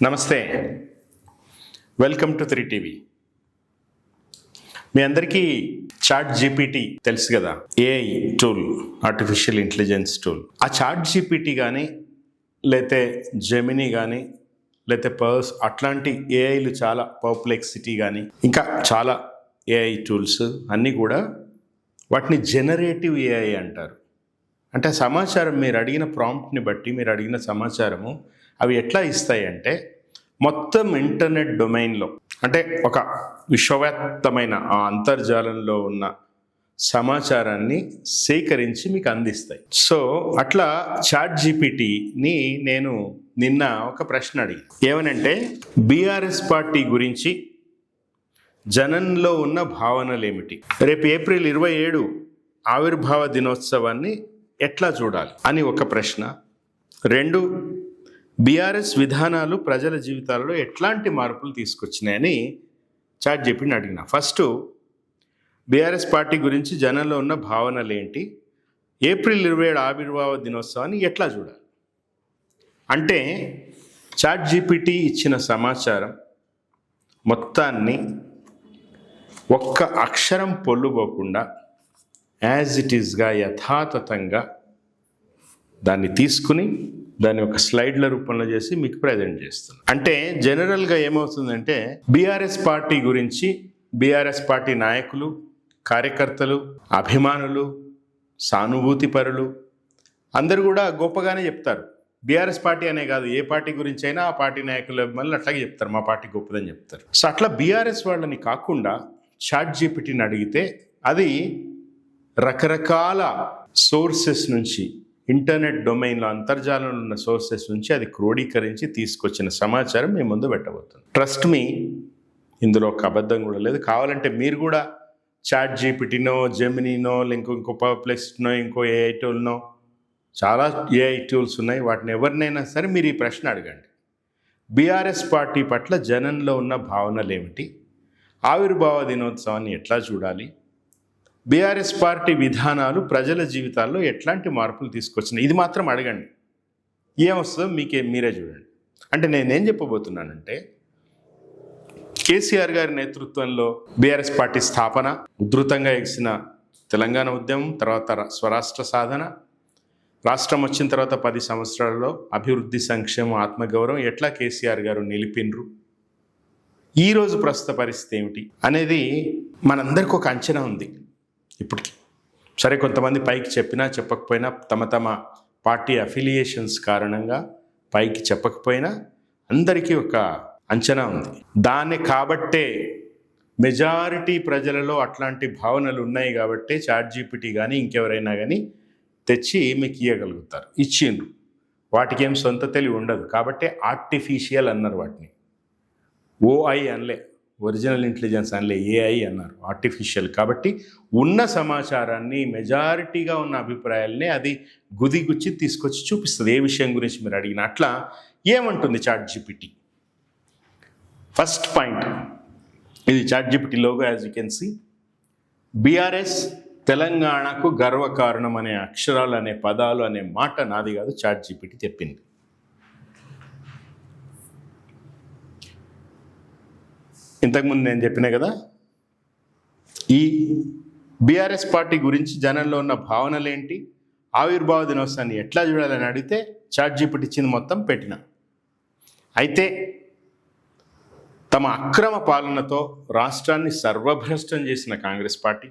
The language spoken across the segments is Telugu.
నమస్తే, వెల్కమ్ టు 3TV. మీ అందరికీ చాట్ జీపీటీ తెలుసు కదా, AI tool, artificial intelligence tool. ఆ చాట్ జీపీటీ కానీ లేతే జెమినీ కానీ లేతే అట్లాంటి ఏఐలు చాలా పర్ప్లెక్సిటీ కానీ ఇంకా చాలా ఏఐ టూల్స్ అన్నీ కూడా వాటిని జనరేటివ్ ఏఐ అంటారు. అంటే సమాచారం మీరు అడిగిన ప్రాంప్ట్ని బట్టి మీరు అడిగిన సమాచారము అవి ఎట్లా ఇస్తాయి అంటే మొత్తం ఇంటర్నెట్ డొమైన్లో, అంటే ఒక విశ్వవ్యాప్తమైన ఆ అంతర్జాలంలో ఉన్న సమాచారాన్ని సేకరించి మీకు అందిస్తాయి. సో అట్లా చాట్ జీపీటీని నేను నిన్న ఒక ప్రశ్న అడిగి ఏమనంటే, బీఆర్ఎస్ పార్టీ గురించి జనంలో ఉన్న భావనలు ఏమిటి, రేపు ఏప్రిల్ 27 ఆవిర్భావ దినోత్సవాన్ని ఎట్లా చూడాలి అని ఒక ప్రశ్న. 2, బీఆర్ఎస్ విధానాలు ప్రజల జీవితాలలో ఎట్లాంటి మార్పులు తీసుకొచ్చినాయని చాట్ జీపీటీని అడిగిన. ఫస్ట్, బీఆర్ఎస్ పార్టీ గురించి జనంలో ఉన్న భావనలు ఏంటి, ఏప్రిల్ 27 ఆవిర్భావ దినోత్సవాన్ని ఎట్లా చూడాలి అంటే, చాట్ జీపీటీ ఇచ్చిన సమాచారం మొత్తాన్ని ఒక్క అక్షరం పొల్లుపోకుండా యాజ్ ఇట్ ఈస్గా యథాతథంగా దాన్ని తీసుకుని దాన్ని ఒక స్లైడ్ల రూపంలో చేసి మీకు ప్రజెంట్ చేస్తుంది. అంటే జనరల్గా ఏమవుతుందంటే, బీఆర్ఎస్ పార్టీ గురించి బీఆర్ఎస్ పార్టీ నాయకులు, కార్యకర్తలు, అభిమానులు, సానుభూతిపరులు అందరూ కూడా గొప్పగానే చెప్తారు. బీఆర్ఎస్ పార్టీ అనే కాదు, ఏ పార్టీ గురించి అయినా ఆ పార్టీ నాయకులు మళ్ళీ అట్లాగే చెప్తారు, మా పార్టీ గొప్పదని చెప్తారు. సో అట్లా బీఆర్ఎస్ వాళ్ళని కాకుండా చాట్ జీపీటీని అడిగితే అది రకరకాల సోర్సెస్ నుంచి, ఇంటర్నెట్ డొమైన్లో అంతర్జాలంలో ఉన్న సోర్సెస్ నుంచి అది క్రోడీకరించి తీసుకొచ్చిన సమాచారం మీ ముందు పెట్టబోతుంది. ట్రస్ట్ మీ, ఇందులో ఒక అబద్ధం కూడా లేదు. కావాలంటే మీరు కూడా చాట్ జీపీటీనో, జెమినీనో, ఇంకో పర్ప్లెక్స్నో, ఇంకో ఏఐ టూల్నో, చాలా ఏఐ టూల్స్ ఉన్నాయి, వాటిని ఎవరినైనా సరే మీరు ఈ ప్రశ్న అడగండి. బీఆర్ఎస్ పార్టీ పట్ల జనంలో ఉన్న భావనలు ఏమిటి, ఆవిర్భావ దినోత్సవాన్ని ఎట్లా చూడాలి, బీఆర్ఎస్ పార్టీ విధానాలు ప్రజల జీవితాల్లో ఎట్లాంటి మార్పులు తీసుకొచ్చినాయి, ఇది మాత్రం అడగండి. ఏమొస్తుందో మీరే చూడండి. అంటే నేనేం చెప్పబోతున్నానంటే, కేసీఆర్ గారి నేతృత్వంలో బీఆర్ఎస్ పార్టీ స్థాపన, ఉధృతంగా ఎగిసిన తెలంగాణ ఉద్యమం, తర్వాత స్వరాష్ట్ర సాధన, రాష్ట్రం వచ్చిన తర్వాత 10 సంవత్సరాలలో అభివృద్ధి, సంక్షేమం, ఆత్మగౌరవం ఎట్లా కేసీఆర్ గారు నిలిపినరు, ఈరోజు ప్రస్తుత పరిస్థితి ఏమిటి అనేది మనందరికీ ఒక అంచనా ఉంది ఇప్పటికి. సరే, కొంతమంది పైకి చెప్పినా చెప్పకపోయినా, తమ పార్టీ అఫిలియేషన్స్ కారణంగా పైకి చెప్పకపోయినా అందరికీ ఒక అంచనా ఉంది. దాన్ని కాబట్టే మెజారిటీ ప్రజలలో అట్లాంటి భావనలు ఉన్నాయి కాబట్టే చాట్ జీపీటీ కానీ ఇంకెవరైనా కానీ తెచ్చి మీకు ఇవ్వగలుగుతారు, ఇచ్చిండ్రు. వాటికి ఏం సొంత తెలివి ఉండదు కాబట్టి ఆర్టిఫిషియల్ అన్నారు వాటిని. ఓఐ అనలే, ఒరిజినల్ ఇంటెలిజెన్స్ అనలే, ఏఐ అన్నారు, ఆర్టిఫిషియల్. కాబట్టి ఉన్న సమాచారాన్ని, మెజారిటీగా ఉన్న అభిప్రాయాల్ని అది గుదిగుచ్చి తీసుకొచ్చి చూపిస్తుంది, ఏ విషయం గురించి మీరు అడిగిన. అట్లా ఏమంటుంది చాట్ జీపీటీ? ఫస్ట్ పాయింట్, ఇది ChatGPT logo, as you can see. BRS తెలంగాణకు గర్వకారణం అనే అక్షరాలు, అనే పదాలు, అనే మాట నాది కాదు, చాట్ జీపీటీ చెప్పింది. ఇంతకుముందు నేను చెప్పినా కదా, ఈ బీఆర్ఎస్ పార్టీ గురించి జనంలో ఉన్న భావనలు ఏంటి, ఆవిర్భావ దినోత్సవాన్ని ఎట్లా చూడాలని అడిగితే చాట్ జీపీటీ ఇచ్చింది మొత్తం పెట్టిన. అయితే తమ అక్రమ పాలనతో రాష్ట్రాన్ని సర్వభ్రష్టం చేసిన కాంగ్రెస్ పార్టీ,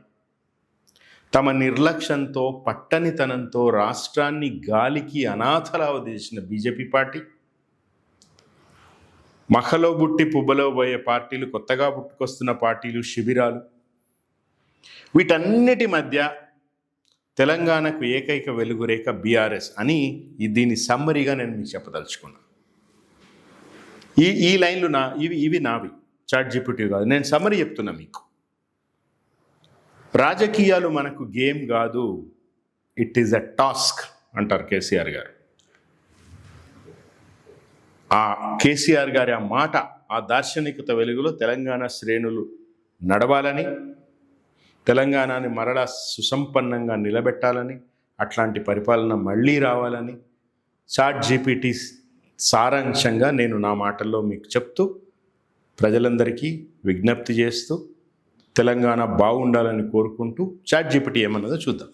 తమ నిర్లక్ష్యంతో, పట్టనితనంతో రాష్ట్రాన్ని గాలికి అనాథలావ చేసిన బీజేపీ పార్టీ, మఖలో బుట్టి పుబ్బలో పోయే పార్టీలు, కొత్తగా పుట్టుకొస్తున్న పార్టీలు, శిబిరాలు, వీటన్నిటి మధ్య తెలంగాణకు ఏకైక వెలుగురేఖ బీఆర్ఎస్ అని దీని సమ్మరీగా నేను మీకు చెప్పదలుచుకున్నాను. ఈ లైన్లు ఇవి నావి, చాట్ జీపీటీ కాదు, నేను సమ్మరీ చెప్తున్నా మీకు. రాజకీయాలు మనకు గేమ్ కాదు, ఇట్ ఈజ్ అ టాస్క్ అంటారు కేసీఆర్ గారు. ఆ కేసీఆర్ గారి ఆ మాట, ఆ దార్శనికత వెలుగులో తెలంగాణ శ్రేణులు నడవాలని, తెలంగాణని మరలా సుసంపన్నంగా నిలబెట్టాలని, అట్లాంటి పరిపాలన మళ్ళీ రావాలని చాట్ జీపీటీ సారాంశంగా నేను నా మాటల్లో మీకు చెప్తూ ప్రజలందరికీ విజ్ఞప్తి చేస్తూ తెలంగాణ బాగుండాలని కోరుకుంటూ ChatGPT ఏమన్నదో చూద్దాం.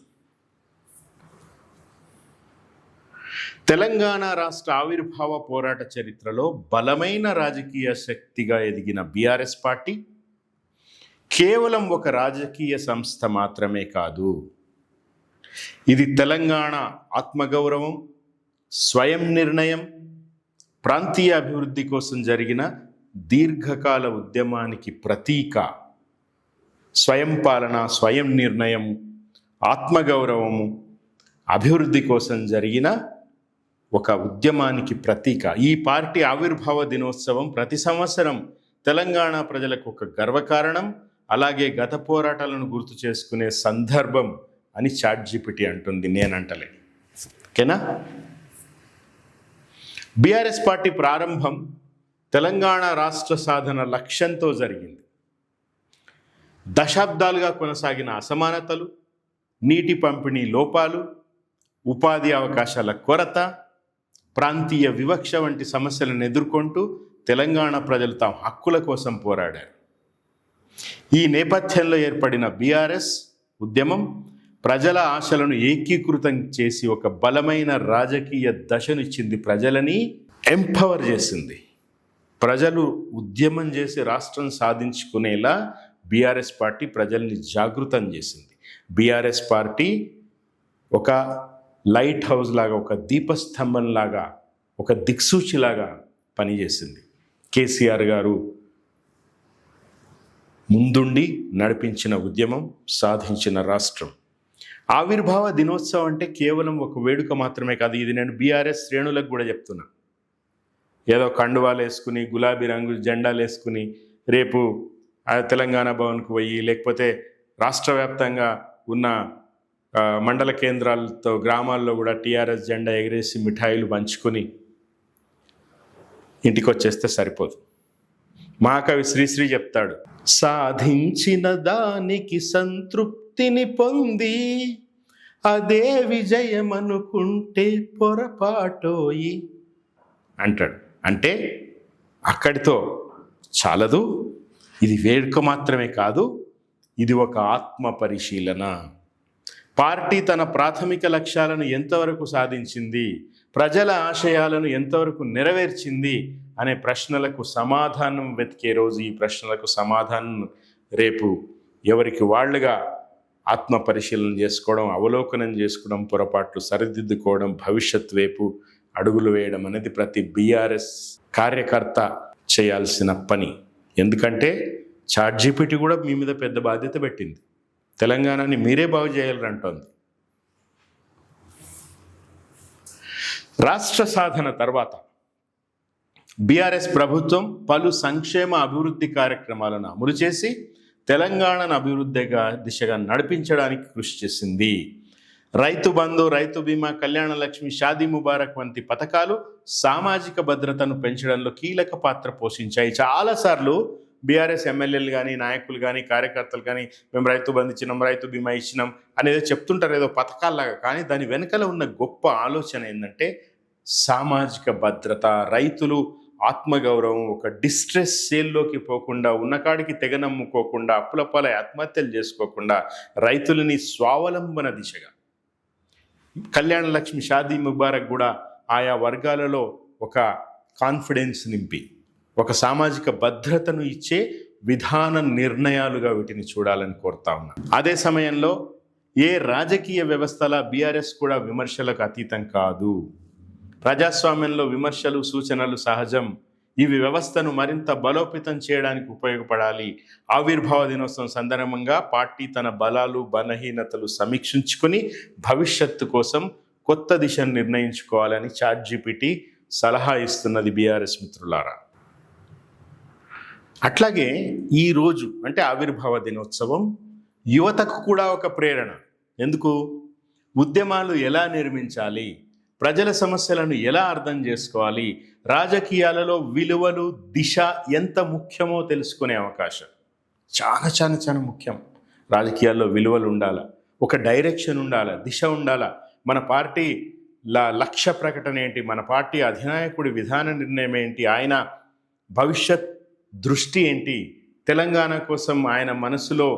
తెలంగాణ రాష్ట్ర ఆవిర్భావ పోరాట చరిత్రలో బలమైన రాజకీయ శక్తిగా ఎదిగిన బీఆర్ఎస్ పార్టీ కేవలం ఒక రాజకీయ సంస్థ మాత్రమే కాదు, ఇది తెలంగాణ ఆత్మగౌరవం, స్వయం నిర్ణయం, ప్రాంతీయ అభివృద్ధి కోసం జరిగిన దీర్ఘకాల ఉద్యమానికి ప్రతీక. స్వయం పాలన, స్వయం నిర్ణయం, ఆత్మగౌరవము, అభివృద్ధి కోసం జరిగిన ఒక ఉద్యమానికి ప్రతీక. ఈ పార్టీ ఆవిర్భావ దినోత్సవం ప్రతి సంవత్సరం తెలంగాణ ప్రజలకు ఒక గర్వకారణం, అలాగే గత పోరాటాలను గుర్తు చేసుకునే సందర్భం అని ChatGPT అంటుంది, నేనంటలే. ఓకేనా? బీఆర్ఎస్ పార్టీ ప్రారంభం తెలంగాణ రాష్ట్ర సాధన లక్ష్యంతో జరిగింది. దశాబ్దాలుగా కొనసాగిన అసమానతలు, నీటి పంపిణీ లోపాలు, ఉపాధి అవకాశాల కొరత, ప్రాంతీయ వివక్ష వంటి సమస్యలను ఎదుర్కొంటూ తెలంగాణ ప్రజలు తమ హక్కుల కోసం పోరాడారు. ఈ నేపథ్యంలో ఏర్పడిన బీఆర్ఎస్ ఉద్యమం ప్రజల ఆశలను ఏకీకృతం చేసి ఒక బలమైన రాజకీయ దశనిచ్చింది, ప్రజలని ఎంపవర్ చేసింది. ప్రజలు ఉద్యమం చేసి రాష్ట్రం సాధించుకునేలా బీఆర్ఎస్ పార్టీ ప్రజల్ని జాగృతం చేసింది. బీఆర్ఎస్ పార్టీ ఒక లైట్ హౌస్ లాగా, ఒక దీపస్తంభం లాగా, ఒక దిక్సూచిలాగా పనిచేసింది. కేసీఆర్ గారు ముందుండి నడిపించిన ఉద్యమం సాధించిన రాష్ట్రం. ఆవిర్భావ దినోత్సవం అంటే కేవలం ఒక వేడుక మాత్రమే కాదు. ఇది నేను బీఆర్ఎస్ శ్రేణులకు కూడా చెప్తున్నా. ఏదో కండువాలు వేసుకుని, గులాబీ రంగు జెండాలు వేసుకుని రేపు తెలంగాణ భవన్కు పోయి, లేకపోతే రాష్ట్ర వ్యాప్తంగా ఉన్న మండల కేంద్రాలతో గ్రామాల్లో కూడా టీఆర్ఎస్ జెండా ఎగరేసి మిఠాయిలు పంచుకొని ఇంటికి వచ్చేస్తే సరిపోదు. మహాకవి శ్రీశ్రీ చెప్తాడు, సాధించిన దానికి సంతృప్తిని పొంది అదే విజయమనుకుంటే పొరపాటోయి అంటాడు. అంటే అక్కడితో చాలదు, ఇది వేడుక మాత్రమే కాదు, ఇది ఒక ఆత్మ పరిశీలన. పార్టీ తన ప్రాథమిక లక్ష్యాలను ఎంతవరకు సాధించింది, ప్రజల ఆశయాలను ఎంతవరకు నెరవేర్చింది అనే ప్రశ్నలకు సమాధానం వెతికే రోజు. ఈ ప్రశ్నలకు సమాధానం రేపు ఎవరికి వాళ్ళుగా ఆత్మ పరిశీలన చేసుకోవడం, అవలోకనం చేసుకోవడం, పొరపాట్లు సరిదిద్దుకోవడం, భవిష్యత్ వైపు అడుగులు వేయడం అనేది ప్రతి బీఆర్ఎస్ కార్యకర్త చేయాల్సిన పని. ఎందుకంటే ChatGPT కూడా మీ మీద పెద్ద బాధ్యత పెట్టింది. తెలంగాణని మీరే బాగు చేయాలంటోంది. రాష్ట్ర సాధన తర్వాత బీఆర్ఎస్ ప్రభుత్వం పలు సంక్షేమ అభివృద్ధి కార్యక్రమాలను అమలు చేసి తెలంగాణను అభివృద్ధిగా దిశగా నడిపించడానికి కృషి చేసింది. రైతు బంధు, రైతు బీమా, కళ్యాణ లక్ష్మి, షాదీ ముబారక్ వంటి పథకాలు సామాజిక భద్రతను పెంచడంలో కీలక పాత్ర పోషించాయి. చాలాసార్లు బీఆర్ఎస్ ఎమ్మెల్యేలు కానీ, నాయకులు కానీ, కార్యకర్తలు కానీ మేము రైతు బంధు ఇచ్చినాం, రైతు బీమా ఇచ్చినాం అనేది చెప్తుంటారు ఏదో పథకాల్లాగా. కానీ దాని వెనకాల ఉన్న గొప్ప ఆలోచన ఏంటంటే సామాజిక భద్రత, రైతులు ఆత్మగౌరవం, ఒక డిస్ట్రెస్ సేల్లోకి పోకుండా, ఉన్నకాడికి తెగనమ్ముకోకుండా, అప్పులపాల ఆత్మహత్యలు చేసుకోకుండా రైతులని స్వావలంబన దిశగా, కళ్యాణ లక్ష్మి, షాదీ ముబారక్ కూడా ఆయా వర్గాలలో ఒక కాన్ఫిడెన్స్ నింపి ఒక సామాజిక భద్రతను ఇచ్చే విధాన నిర్ణయాలుగా వీటిని చూడాలని కోరుతా ఉన్నాను. అదే సమయంలో ఏ రాజకీయ వ్యవస్థల బీఆర్ఎస్ కూడా విమర్శలకు అతీతం కాదు. ప్రజాస్వామ్యంలో విమర్శలు, సూచనలు సహజం. ఇవి వ్యవస్థను మరింత బలోపేతం చేయడానికి ఉపయోగపడాలి. ఆవిర్భావ దినోత్సవం సందర్భంగా పార్టీ తన బలాలు, బలహీనతలు సమీక్షించుకొని భవిష్యత్తు కోసం కొత్త దిశను నిర్ణయించుకోవాలని ChatGPT సలహా ఇస్తున్నది బీఆర్ఎస్ మిత్రులారా. అట్లాగే ఈరోజు అంటే ఆవిర్భావ దినోత్సవం యువతకు కూడా ఒక ప్రేరణ. ఎందుకు? ఉద్యమాలు ఎలా నిర్మించాలి, ప్రజల సమస్యలను ఎలా అర్థం చేసుకోవాలి, రాజకీయాలలో విలువలు, దిశ ఎంత ముఖ్యమో తెలుసుకునే అవకాశం. చాలా చాలా చాలా ముఖ్యం. రాజకీయాల్లో విలువలు ఉండాలా, ఒక డైరెక్షన్ ఉండాలా, దిశ ఉండాలా. మన పార్టీ లక్ష్య ప్రకటన ఏంటి, మన పార్టీ అధినాయకుడి విధాన నిర్ణయం ఏంటి, ఆయన భవిష్యత్ దృష్టి ఏంటి, తెలంగాణ కోసం ఆయన మనసులో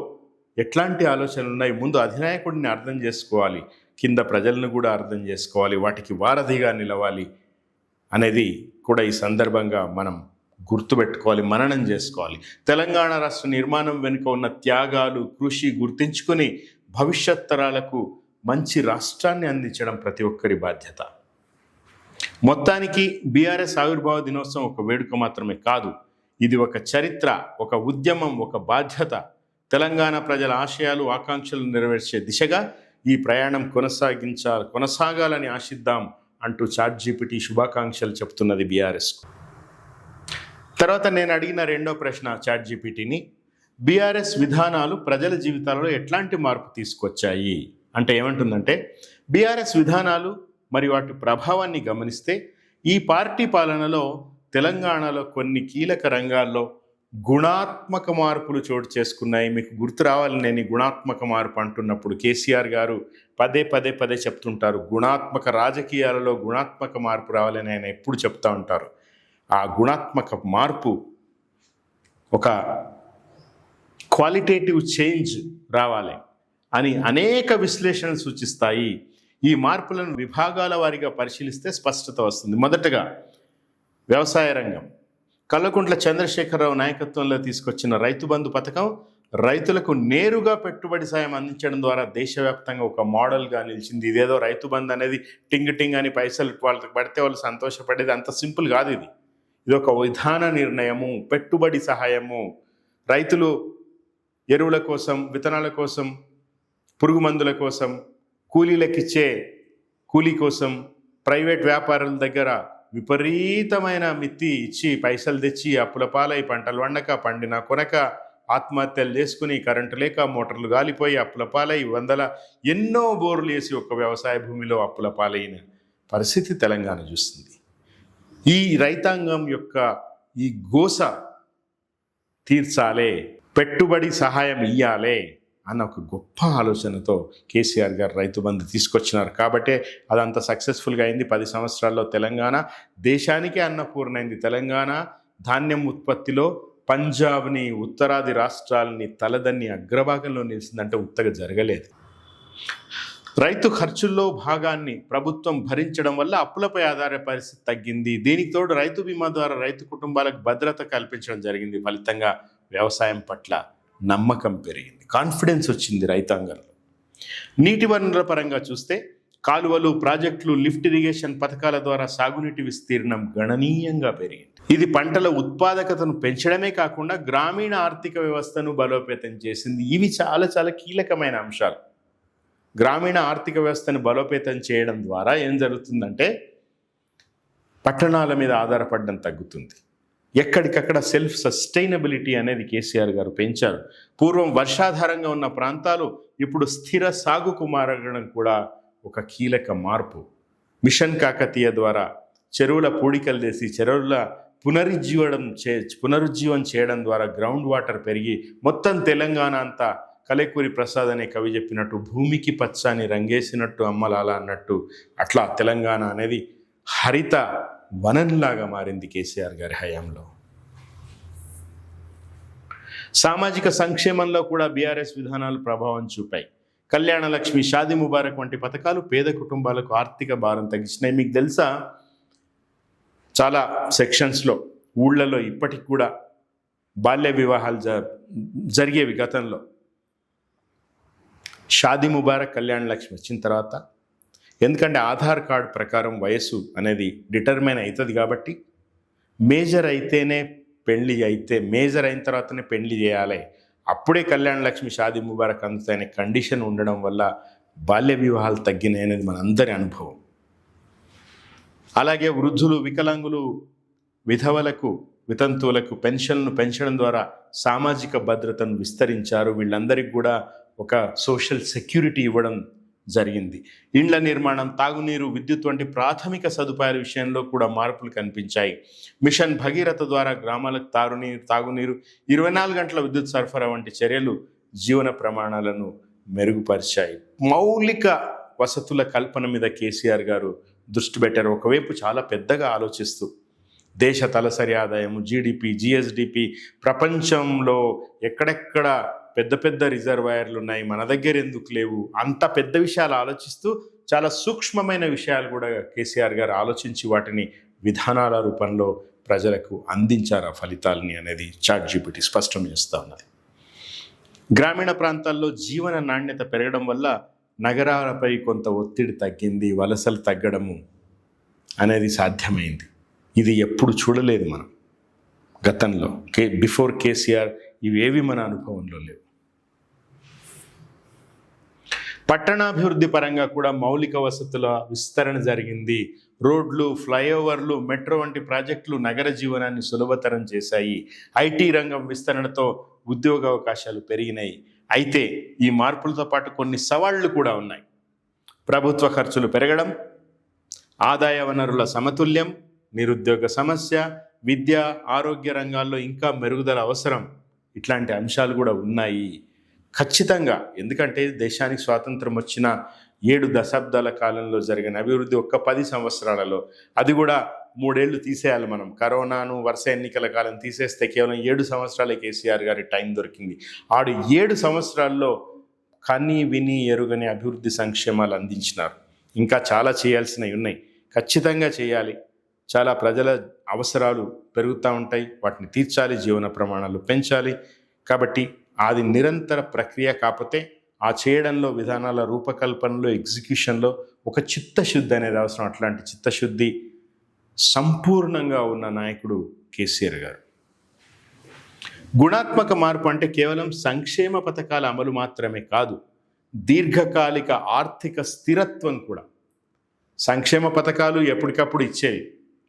ఎట్లాంటి ఆలోచనలు ఉన్నాయి, ముందు అధినాయకుడిని అర్థం చేసుకోవాలి, కింద ప్రజలను కూడా అర్థం చేసుకోవాలి, వాటికి వారధిగా నిలవాలి అనేది కూడా ఈ సందర్భంగా మనం గుర్తుపెట్టుకోవాలి, మననం చేసుకోవాలి. తెలంగాణ రాష్ట్ర నిర్మాణం వెనుక ఉన్న త్యాగాలు, కృషి గుర్తించుకొని భవిష్యత్ తరాలకు మంచి రాష్ట్రాన్ని అందించడం ప్రతి ఒక్కరి బాధ్యత. మొత్తానికి బీఆర్ఎస్ ఆవిర్భావ దినోత్సవం ఒక వేడుక మాత్రమే కాదు, ఇది ఒక చరిత్ర, ఒక ఉద్యమం, ఒక బాధ్యత. తెలంగాణ ప్రజల ఆశయాలు, ఆకాంక్షలు నెరవేర్చే దిశగా ఈ ప్రయాణం కొనసాగాలని ఆశిద్దాం అంటూ చాట్‌జీపీటీ శుభాకాంక్షలు చెప్తున్నది బీఆర్ఎస్కు. తర్వాత నేను అడిగిన రెండో ప్రశ్న చాట్‌జీపీటీని, బీఆర్ఎస్ విధానాలు ప్రజల జీవితాలలో ఎట్లాంటి మార్పు తీసుకొచ్చాయి అంటే ఏమంటుందంటే, బీఆర్ఎస్ విధానాలు మరియు వాటి ప్రభావాన్ని గమనిస్తే ఈ పార్టీ పాలనలో తెలంగాణలో కొన్ని కీలక రంగాల్లో గుణాత్మక మార్పులు చోటు చేసుకున్నాయి. మీకు గుర్తు రావాలి, నేను ఈ గుణాత్మక మార్పు అంటున్నప్పుడు కేసీఆర్ గారు పదే పదే పదే చెప్తుంటారు, గుణాత్మక రాజకీయాలలో గుణాత్మక మార్పు రావాలని ఆయన ఎప్పుడు చెప్తూ ఉంటారు. ఆ గుణాత్మక మార్పు ఒక క్వాలిటేటివ్ చేంజ్ రావాలి అని అనేక విశ్లేషణలు సూచిస్తాయి. ఈ మార్పులను విభాగాల వారీగా పరిశీలిస్తే స్పష్టత వస్తుంది. మొదటగా వ్యవసాయ రంగం. కల్వకుంట్ల చంద్రశేఖరరావు నాయకత్వంలో తీసుకొచ్చిన రైతు బంధు పథకం రైతులకు నేరుగా పెట్టుబడి సాయం అందించడం ద్వారా దేశవ్యాప్తంగా ఒక మోడల్గా నిలిచింది. ఇదేదో రైతు బంధు అనేది టింగ్ అని పైసలు వాళ్ళకి పడితే వాళ్ళు సంతోషపడేది అంత సింపుల్ కాదు. ఇది ఒక విధాన నిర్ణయము, పెట్టుబడి సహాయము. రైతులు ఎరువుల కోసం, విత్తనాల కోసం, పురుగు మందుల కోసం, కూలీలకిచ్చే కూలీ కోసం ప్రైవేట్ వ్యాపారుల దగ్గర విపరీతమైన మిత్తి ఇచ్చి పైసలు తెచ్చి అప్పుల పాలై పంటలు వండక, పండిన కొనక, ఆత్మహత్యలు చేసుకుని, కరెంటు లేక మోటార్లు గాలిపోయి అప్పుల పాలై ఎన్నో బోర్లు వేసి ఒక వ్యవసాయ భూమిలో అప్పుల పాలైన పరిస్థితి తెలంగాణ చూస్తుంది. ఈ రైతాంగం యొక్క ఈ గోస తీర్చాలే, పెట్టుబడి సహాయం ఇయ్యాలే అన్న ఒక గొప్ప ఆలోచనతో కేసీఆర్ గారు రైతు బంధు తీసుకొచ్చినారు. కాబట్టే అదంత సక్సెస్ఫుల్గా అయింది. 10 సంవత్సరాల్లో తెలంగాణ దేశానికే అన్నపూర్ణైంది. తెలంగాణ ధాన్యం ఉత్పత్తిలో పంజాబ్ని, ఉత్తరాది రాష్ట్రాలని తలదన్ని అగ్రభాగంలో నిలిచిందంటే ఉత్తగా జరగలేదు. రైతు ఖర్చుల్లో భాగాన్ని ప్రభుత్వం భరించడం వల్ల అప్పులపై ఆధార పరిస్థితి తగ్గింది. దీనికి తోడు రైతు బీమా ద్వారా రైతు కుటుంబాలకు భద్రత కల్పించడం జరిగింది. ఫలితంగా వ్యవసాయం పట్ల నమ్మకం పెరిగింది, కాన్ఫిడెన్స్ వచ్చింది రైతాంగంలో. నీటి వనరుల పరంగా చూస్తే కాలువలు, ప్రాజెక్టులు, లిఫ్ట్ ఇరిగేషన్ పథకాల ద్వారా సాగునీటి విస్తీర్ణం గణనీయంగా పెరిగింది. ఇది పంటల ఉత్పాదకతను పెంచడమే కాకుండా గ్రామీణ ఆర్థిక వ్యవస్థను బలోపేతం చేసింది. ఇవి చాలా చాలా కీలకమైన అంశాలు. గ్రామీణ ఆర్థిక వ్యవస్థను బలోపేతం చేయడం ద్వారా ఏం జరుగుతుందంటే పట్టణాల మీద ఆధారపడడం తగ్గుతుంది. ఎక్కడికక్కడ సెల్ఫ్ సస్టైనబిలిటీ అనేది కేసీఆర్ గారు పెంచారు. పూర్వం వర్షాధారంగా ఉన్న ప్రాంతాలు ఇప్పుడు స్థిర సాగుకు మారడం కూడా ఒక కీలక మార్పు. మిషన్ కాకతీయ ద్వారా చెరువుల పూడికలు చేసి చెరువుల పునరుజ్జీవం చేయడం ద్వారా గ్రౌండ్ వాటర్ పెరిగి మొత్తం తెలంగాణ అంతా కలేకూరి ప్రసాద్ అనే కవి చెప్పినట్టు భూమికి పచ్చని రంగేసినట్టు అమ్మలాల అన్నట్టు అట్లా తెలంగాణ అనేది హరిత వనంలాగా మారింది కేసీఆర్ గారి హయాంలో. సామాజిక సంక్షేమంలో కూడా బీఆర్ఎస్ విధానాలు ప్రభావం చూపాయి. కళ్యాణ లక్ష్మి, షాదీ ముబారక్ వంటి పథకాలు పేద కుటుంబాలకు ఆర్థిక భారం తగ్గించినాయి. మీకు తెలుసా, చాలా సెక్షన్స్లో ఊళ్ళలో ఇప్పటికి కూడా బాల్య వివాహాలు జరిగేవి గతంలో. షాదీ ముబారక్, కళ్యాణ లక్ష్మి వచ్చిన తర్వాత, ఎందుకంటే ఆధార్ కార్డు ప్రకారం వయసు అనేది డిటర్మైన్ అవుతుంది కాబట్టి మేజర్ అయితేనే పెళ్లి అయితే, మేజర్ అయిన తర్వాతనే పెళ్లి చేయాలి, అప్పుడే కళ్యాణ లక్ష్మి, షాదీ ముబారక్ అందుతాయనే కండిషన్ ఉండడం వల్ల బాల్య వివాహాలు తగ్గినాయి అనేది మనందరి అనుభవం. అలాగే వృద్ధులు, వికలాంగులు, విధవలకు, వితంతువులకు పెన్షన్ను పెంచడం ద్వారా సామాజిక భద్రతను విస్తరించారు. వీళ్ళందరికీ కూడా ఒక సోషల్ సెక్యూరిటీ ఇవ్వడం జరిగింది. ఇండ్ల నిర్మాణం, తాగునీరు, విద్యుత్ వంటి ప్రాథమిక సదుపాయాల విషయంలో కూడా మార్పులు కనిపించాయి. మిషన్ భగీరథ ద్వారా గ్రామాలకు తాగునీరు, 24 గంటల విద్యుత్ సరఫరా వంటి చర్యలు జీవన ప్రమాణాలను మెరుగుపరిచాయి. మౌలిక వసతుల కల్పన మీద కేసీఆర్ గారు దృష్టి పెట్టారు. ఒకవైపు చాలా పెద్దగా ఆలోచిస్తూ దేశ తలసరి ఆదాయము, జీడిపి, జిఎస్డిపి, ప్రపంచంలో ఎక్కడెక్కడ పెద్ద పెద్ద రిజర్వాయర్లు ఉన్నాయి, మన దగ్గర ఎందుకు లేవు, అంత పెద్ద విషయాలు ఆలోచిస్తూ చాలా సూక్ష్మమైన విషయాలు కూడా కేసీఆర్ గారు ఆలోచించి వాటిని విధానాల రూపంలో ప్రజలకు అందించారు ఆ ఫలితాలని అనేది ChatGPT స్పష్టం చేస్తూ ఉన్నది. గ్రామీణ ప్రాంతాల్లో జీవన నాణ్యత పెరగడం వల్ల నగరాలపై కొంత ఒత్తిడి తగ్గింది, వలసలు తగ్గడము అనేది సాధ్యమైంది. ఇది ఎప్పుడు చూడలేదు మనం గతంలో. బిఫోర్ కేసీఆర్ ఇవేవి మన అనుభవంలో లేవు. పట్టణాభివృద్ధి పరంగా కూడా మౌలిక వసతుల విస్తరణ జరిగింది. రోడ్లు, ఫ్లైఓవర్లు, మెట్రో వంటి ప్రాజెక్టులు నగర జీవనాన్ని సులభతరం చేశాయి. ఐటీ రంగం విస్తరణతో ఉద్యోగ అవకాశాలు పెరిగినాయి. అయితే ఈ మార్పులతో పాటు కొన్ని సవాళ్లు కూడా ఉన్నాయి. ప్రభుత్వ ఖర్చులు పెరగడం, ఆదాయ వనరుల సమతుల్యం, నిరుద్యోగ సమస్య, విద్య, ఆరోగ్య రంగాల్లో ఇంకా మెరుగుదల అవసరం. ఇట్లాంటి అంశాలు కూడా ఉన్నాయి ఖచ్చితంగా. ఎందుకంటే దేశానికి స్వాతంత్రం వచ్చిన 7 దశాబ్దాల కాలంలో జరిగిన అభివృద్ధి ఒక్క 10 సంవత్సరాలలో, అది కూడా 3 ఏళ్ళు తీసేయాలి మనం. కరోనాను, వరుస ఎన్నికల కాలం తీసేస్తే కేవలం 7 సంవత్సరాలే కేసీఆర్ గారి టైం దొరికింది. ఆడు 7 సంవత్సరాల్లో కని విని ఎరుగని అభివృద్ధి సంక్షేమాలు అందించినారు. ఇంకా చాలా చేయాల్సినవి ఉన్నాయి, ఖచ్చితంగా చేయాలి. చాలా ప్రజల అవసరాలు పెరుగుతూ ఉంటాయి, వాటిని తీర్చాలి, జీవన ప్రమాణాలు పెంచాలి. కాబట్టి అది నిరంతర ప్రక్రియ. కాకపోతే ఆ చేయడంలో, విధానాల రూపకల్పనలో, ఎగ్జిక్యూషన్లో ఒక చిత్తశుద్ధి అనేది అవసరం. అట్లాంటి చిత్తశుద్ధి సంపూర్ణంగా ఉన్న నాయకుడు కేసీఆర్ గారు. గుణాత్మక మార్పు అంటే కేవలం సంక్షేమ పథకాల అమలు మాత్రమే కాదు, దీర్ఘకాలిక ఆర్థిక స్థిరత్వం కూడా. సంక్షేమ పథకాలు ఎప్పటికప్పుడు ఇచ్చేవి,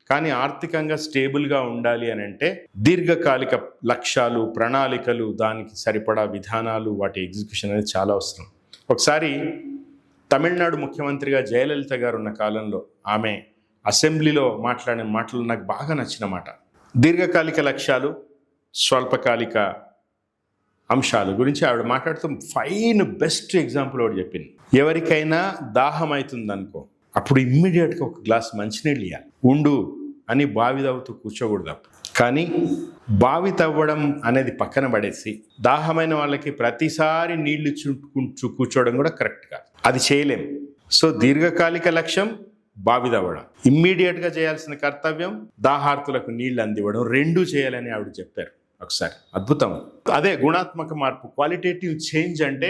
కానీ ఆర్థికంగా స్టేబుల్గా ఉండాలి అని అంటే దీర్ఘకాలిక లక్ష్యాలు, ప్రణాళికలు, దానికి సరిపడా విధానాలు, వాటి ఎగ్జిక్యూషన్ అనేది చాలా అవసరం. ఒకసారి తమిళనాడు ముఖ్యమంత్రిగా జయలలిత గారు ఉన్న కాలంలో ఆమె అసెంబ్లీలో మాట్లాడిన మాటలు నాకు బాగా నచ్చిన మాట. దీర్ఘకాలిక లక్ష్యాలు, స్వల్పకాలిక అంశాలు గురించి ఆవిడ మాట్లాడుతూ ఫైన్ బెస్ట్ ఎగ్జాంపుల్ ఒకటి చెప్పింది. ఎవరికైనా దాహం అవుతుందనుకో, అప్పుడు ఇమ్మీడియట్గా ఒక గ్లాస్ మంచినీళ్ళు ఇవ్వాలి. ఉండు అని బావి తవ్వుతూ కూర్చోకూడదు. కానీ బావి తవ్వడం అనేది పక్కన పడేసి దాహమైన వాళ్ళకి ప్రతిసారి నీళ్లు చుట్టుకుంటూ కూర్చోవడం కూడా కరెక్ట్ కాదు, అది చేయలేం. సో దీర్ఘకాలిక లక్ష్యం బావి తవ్వడం, ఇమ్మీడియట్గా చేయాల్సిన కర్తవ్యం దాహార్తులకు నీళ్లు అందివ్వడం, రెండూ చేయాలని ఆవిడ చెప్పారు ఒకసారి. అద్భుతం. అదే గుణాత్మక మార్పు, క్వాలిటేటివ్ చేంజ్ అంటే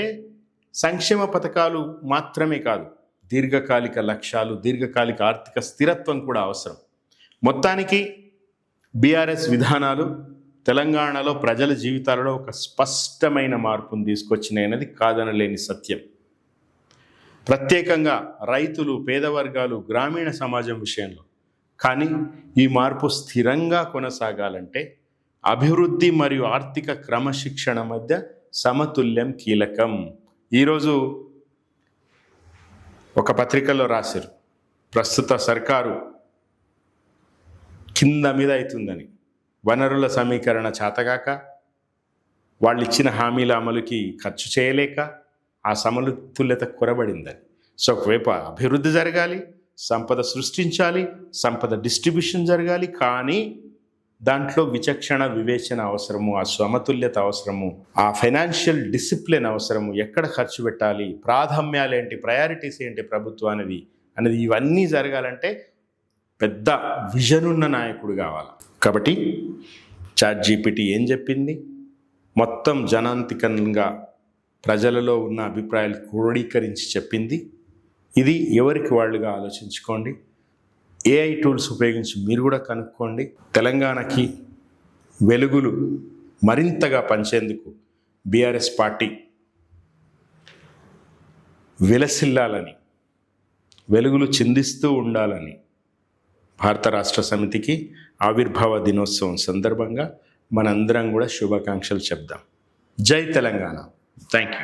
సంక్షేమ పథకాలు మాత్రమే కాదు, దీర్ఘకాలిక లక్ష్యాలు, దీర్ఘకాలిక ఆర్థిక స్థిరత్వం కూడా అవసరం. మొత్తానికి బీఆర్ఎస్ విధానాలు తెలంగాణలో ప్రజల జీవితాలలో ఒక స్పష్టమైన మార్పును తీసుకొచ్చినాయన్నది కాదనలేని సత్యం. ప్రత్యేకంగా రైతులు, పేద వర్గాలు, గ్రామీణ సమాజం విషయంలో. కానీ ఈ మార్పు స్థిరంగా కొనసాగాలంటే అభివృద్ధి మరియు ఆర్థిక క్రమశిక్షణ మధ్య సమతుల్యం కీలకం. ఈరోజు ఒక పత్రికలో రాశారు, ప్రస్తుత సర్కారు కింద మీద అవుతుందని, వనరుల సమీకరణ చేతగాక, వాళ్ళు ఇచ్చిన హామీల అమలుకి ఖర్చు చేయలేక ఆ సమతుల్యత కొరబడిందని. సో ఒకవైపు అభివృద్ధి జరగాలి, సంపద సృష్టించాలి, సంపద డిస్ట్రిబ్యూషన్ జరగాలి, కానీ దాంట్లో విచక్షణ, వివేచన అవసరము, ఆ సమతుల్యత అవసరము, ఆ ఫైనాన్షియల్ డిసిప్లిన్ అవసరము. ఎక్కడ ఖర్చు పెట్టాలి, ప్రాధాన్యాలు ఏంటి, ప్రయారిటీస్ ఏంటి ప్రభుత్వానికి అనేది ఇవన్నీ జరగాలంటే పెద్ద విజన్ ఉన్న నాయకుడు కావాలి. కాబట్టి ChatGPT ఏం చెప్పింది, మొత్తం జనాంతికంగా ప్రజలలో ఉన్న అభిప్రాయాలు క్రోడీకరించి చెప్పింది. ఇది ఎవరికి వాళ్ళుగా ఆలోచించుకోండి. AI టూల్స్ ఉపయోగించి మీరు కూడా కనుక్కోండి. తెలంగాణకి వెలుగులు మరింతగా పంచేందుకు బీఆర్ఎస్ పార్టీ విలసిల్లాలని, వెలుగులు చిందిస్తూ ఉండాలని భారత రాష్ట్ర సమితికి ఆవిర్భావ దినోత్సవం సందర్భంగా మనందరం కూడా శుభాకాంక్షలు చెప్దాం. జై తెలంగాణ. Thank you.